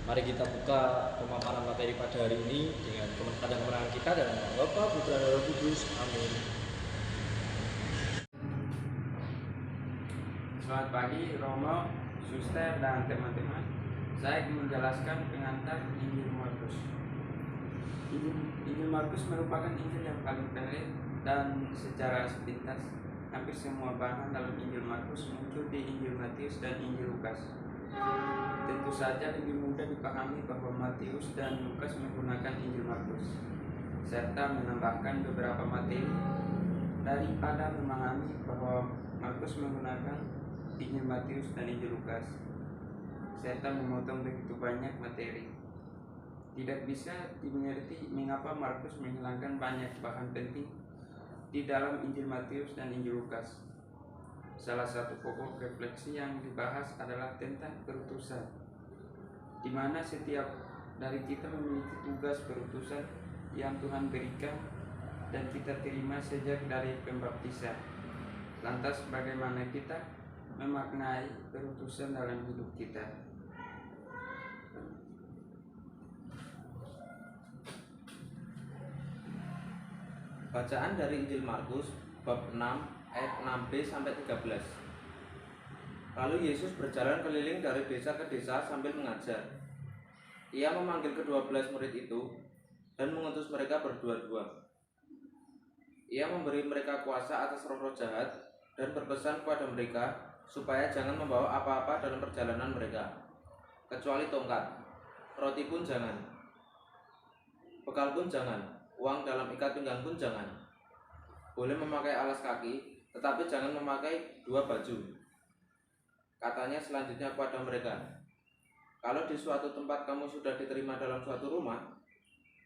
Mari kita buka pemaparan materi pada hari ini dengan kemenangan kita dan Bapa, Putra, dan Roh Kudus. Amin. Selamat pagi Romo, Suster, dan teman-teman. Saya ingin menjelaskan pengantar Injil Markus. Injil Markus merupakan Injil yang paling pendek dan secara sepintas hampir semua bahan dalam Injil Markus muncul di Injil Matius dan Injil Lukas. Tentu saja lebih mudah dipahami bahwa Matius dan Lukas menggunakan Injil Markus serta menambahkan beberapa materi daripada memahami bahwa Markus menggunakan Injil Matius dan Injil Lukas serta memotong begitu banyak materi. Tidak bisa dimengerti mengapa Markus menghilangkan banyak bahan penting di dalam Injil Matius dan Injil Lukas. Salah satu pokok refleksi yang dibahas adalah tentang perutusan, di mana setiap dari kita memiliki tugas perutusan yang Tuhan berikan dan kita terima sejak dari pembaptisan. Lantas bagaimana kita memaknai perutusan dalam hidup kita? Bacaan dari Injil Markus bab 6 ayat 6b sampai 13. Lalu Yesus berjalan keliling dari desa ke desa sambil mengajar. Ia memanggil ke-12 murid itu dan mengutus mereka berdua-dua. Ia memberi mereka kuasa atas roh-roh jahat dan berpesan kepada mereka supaya jangan membawa apa-apa dalam perjalanan mereka, kecuali tongkat, roti pun jangan, bekal pun jangan, uang dalam ikat pinggang pun jangan. Boleh memakai alas kaki, tetapi jangan memakai dua baju. Katanya selanjutnya kepada mereka, kalau di suatu tempat kamu sudah diterima dalam suatu rumah,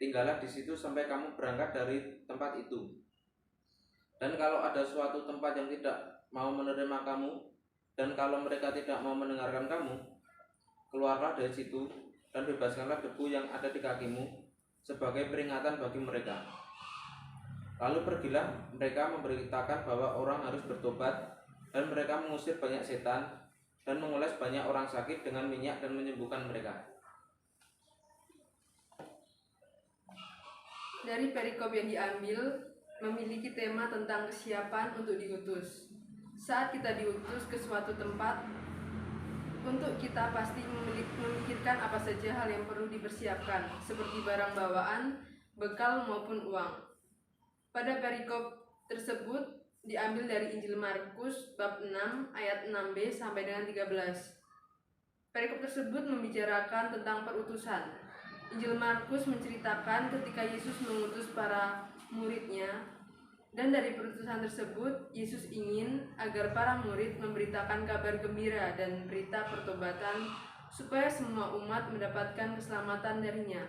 tinggallah di situ sampai kamu berangkat dari tempat itu. Dan kalau ada suatu tempat yang tidak mau menerima kamu, dan kalau mereka tidak mau mendengarkan kamu, keluarlah dari situ dan bebaskanlah debu yang ada di kakimu sebagai peringatan bagi mereka. Lalu pergilah mereka memberitakan bahwa orang harus bertobat, dan mereka mengusir banyak setan dan mengoles banyak orang sakit dengan minyak dan menyembuhkan mereka. Dari perikop yang diambil memiliki tema tentang kesiapan untuk diutus. Saat kita diutus ke suatu tempat, untuk kita pasti memikirkan apa saja hal yang perlu dipersiapkan, seperti barang bawaan, bekal maupun uang. Pada perikop tersebut diambil dari Injil Markus bab 6 ayat 6b sampai dengan 13. Perikop tersebut membicarakan tentang perutusan. Injil Markus menceritakan ketika Yesus mengutus para muridnya, dan dari perutusan tersebut Yesus ingin agar para murid memberitakan kabar gembira dan berita pertobatan supaya semua umat mendapatkan keselamatan darinya.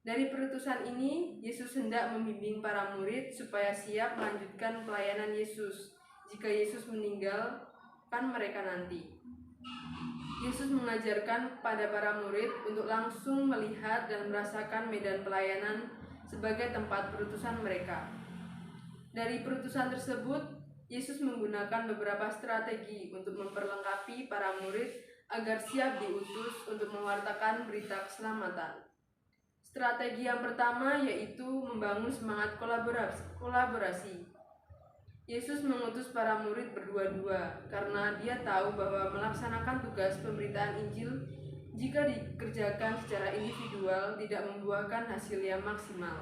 Dari perutusan ini, Yesus hendak membimbing para murid supaya siap melanjutkan pelayanan Yesus jika Yesus meninggalkan mereka nanti. Yesus mengajarkan pada para murid untuk langsung melihat dan merasakan medan pelayanan sebagai tempat perutusan mereka. Dari perutusan tersebut, Yesus menggunakan beberapa strategi untuk memperlengkapi para murid agar siap diutus untuk mewartakan berita keselamatan. Strategi yang pertama yaitu membangun semangat kolaborasi. Yesus mengutus para murid berdua-dua karena dia tahu bahwa melaksanakan tugas pemberitaan Injil jika dikerjakan secara individual tidak membuahkan hasil yang maksimal.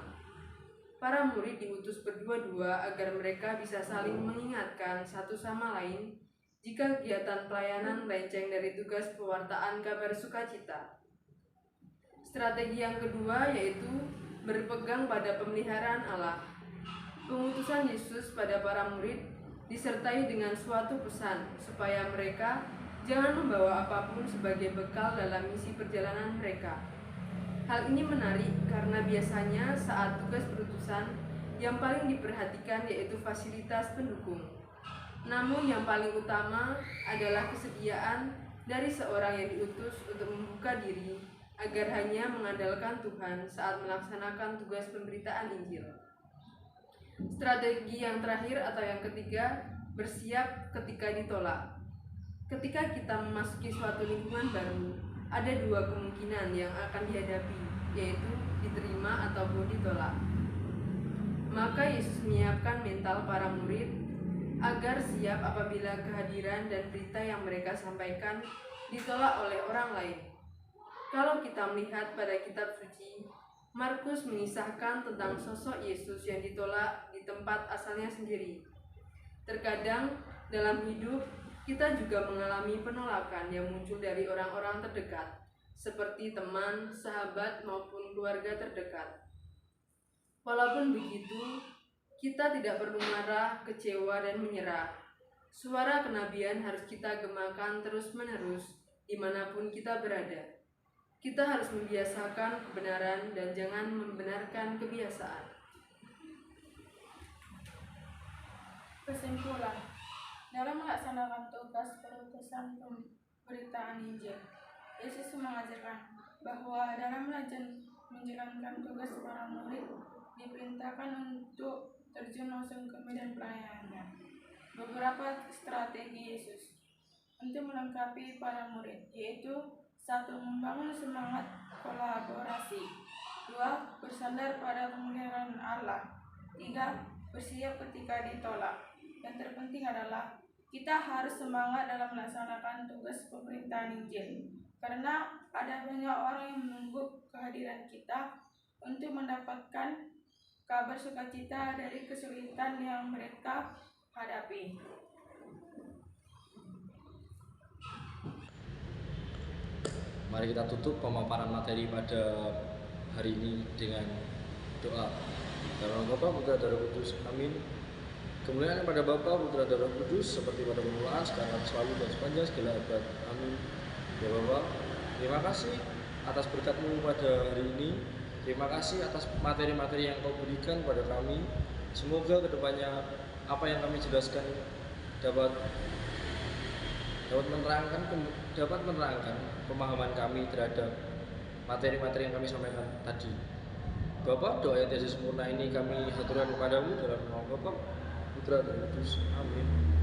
Para murid diutus berdua-dua agar mereka bisa saling mengingatkan satu sama lain jika kegiatan pelayanan melenceng dari tugas pewartaan kabar sukacita. Strategi yang kedua yaitu berpegang pada pemeliharaan Allah. Pengutusan Yesus pada para murid disertai dengan suatu pesan supaya mereka jangan membawa apapun sebagai bekal dalam misi perjalanan mereka. Hal ini menarik karena biasanya saat tugas perutusan yang paling diperhatikan yaitu fasilitas pendukung. Namun yang paling utama adalah kesediaan dari seorang yang diutus untuk membuka diri agar hanya mengandalkan Tuhan saat melaksanakan tugas pemberitaan Injil. Strategi yang terakhir atau yang ketiga, bersiap ketika ditolak. Ketika kita memasuki suatu lingkungan baru, ada dua kemungkinan yang akan dihadapi, yaitu diterima ataupun ditolak. Maka Yesus menyiapkan mental para murid agar siap apabila kehadiran dan berita yang mereka sampaikan ditolak oleh orang lain. Kalau kita melihat pada kitab suci, Markus mengisahkan tentang sosok Yesus yang ditolak di tempat asalnya sendiri. Terkadang dalam hidup kita juga mengalami penolakan yang muncul dari orang-orang terdekat, seperti teman, sahabat, maupun keluarga terdekat. Walaupun begitu, kita tidak perlu marah, kecewa, dan menyerah. Suara kenabian harus kita gemakan terus-menerus dimanapun kita berada. Kita harus membiasakan kebenaran dan jangan membenarkan kebiasaan. Kesimpulan, dalam melaksanakan tugas perutusan pemberitaan Injil, Yesus mengajarkan bahwa dalam menjalankan tugas para murid diperintahkan untuk terjun langsung ke medan pelayanannya. Beberapa strategi Yesus untuk melengkapi para murid, yaitu 1. Membangun semangat kolaborasi. 2. Bersandar pada pemeliharaan Allah. 3. Bersiap ketika ditolak. Yang terpenting adalah kita harus semangat dalam melaksanakan tugas pemberitaan Injil, karena ada banyak orang yang menunggu kehadiran kita untuk mendapatkan kabar sukacita dari kesulitan yang mereka hadapi. Mari kita tutup pemaparan materi pada hari ini dengan doa. Dalam nama Bapa, Putra, dan Roh Kudus. Amin. Kemuliaan pada Bapa, Putra, dan Roh Kudus, seperti pada permulaan, sekarang, selalu, dan sepanjang segala abad. Amin. Ya Bapa, terima kasih atas berkat-Mu pada hari ini. Terima kasih atas materi-materi yang Kau berikan pada kami. Semoga kedepannya apa yang kami jelaskan dapat menerangkan pemahaman kami terhadap materi-materi yang kami sampaikan tadi. Bapa, doa yang tiada sempurna ini kami haturkan kepadamu dalam nama Bapa, Putra, dan Roh Kudus. Amin.